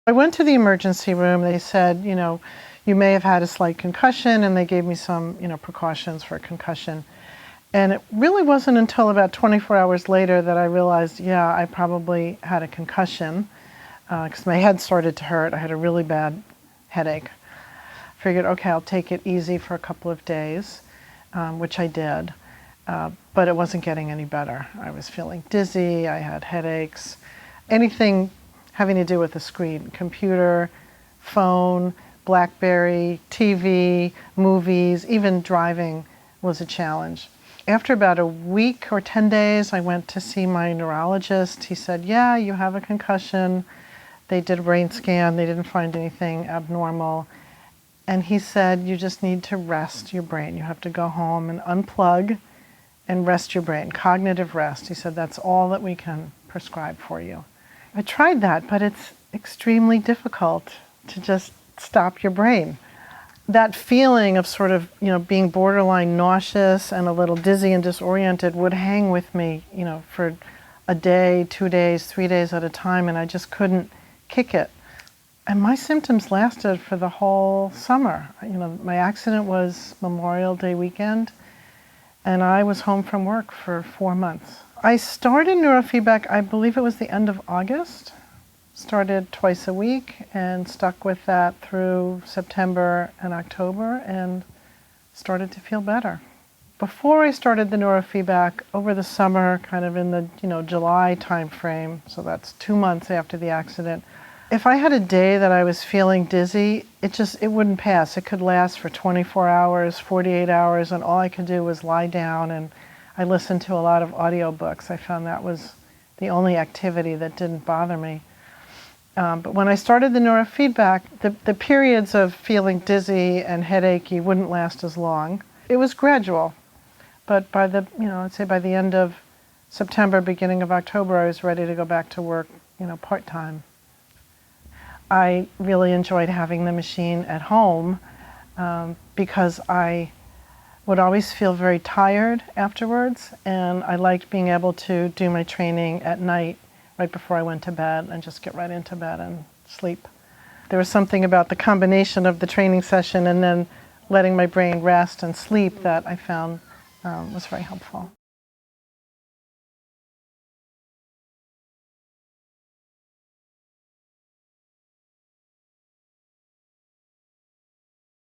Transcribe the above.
I went to the emergency room. They said, you may have had a slight concussion, and they gave me some, precautions for a concussion. And it really wasn't until about 24 hours later that I realized, yeah, I probably had a concussion because my head started to hurt. I had a really bad headache. Figured, okay, I'll take it easy for a couple of days, which I did, but it wasn't getting any better. I was feeling dizzy, I had headaches, anything having to do with the screen, computer, phone, BlackBerry, TV, movies, even driving was a challenge. After about a week or 10 days, I went to see my neurologist. He said, yeah, you have a concussion. They did a brain scan. They didn't find anything abnormal. And he said, you just need to rest your brain. You have to go home and unplug and rest your brain, cognitive rest. He said, that's all that we can prescribe for you. I tried that, but it's extremely difficult to just stop your brain. That feeling of sort of, being borderline nauseous and a little dizzy and disoriented would hang with me, for a day, 2 days, 3 days at a time, and I just couldn't kick it. And my symptoms lasted for the whole summer. My accident was Memorial Day weekend, and I was home from work for 4 months. I started neurofeedback, I believe it was the end of August. Started twice a week and stuck with that through September and October and started to feel better. Before I started the neurofeedback, over the summer, kind of in the July time frame, so that's 2 months after the accident, if I had a day that I was feeling dizzy, it wouldn't pass. It could last for 24 hours, 48 hours, and all I could do was lie down, and I listened to a lot of audiobooks. I found that was the only activity that didn't bother me. But when I started the neurofeedback, the periods of feeling dizzy and headachy wouldn't last as long. It was gradual, but by I'd say by the end of September, beginning of October, I was ready to go back to work, part-time. I really enjoyed having the machine at home because I would always feel very tired afterwards, and I liked being able to do my training at night right before I went to bed and just get right into bed and sleep. There was something about the combination of the training session and then letting my brain rest and sleep that I found was very helpful.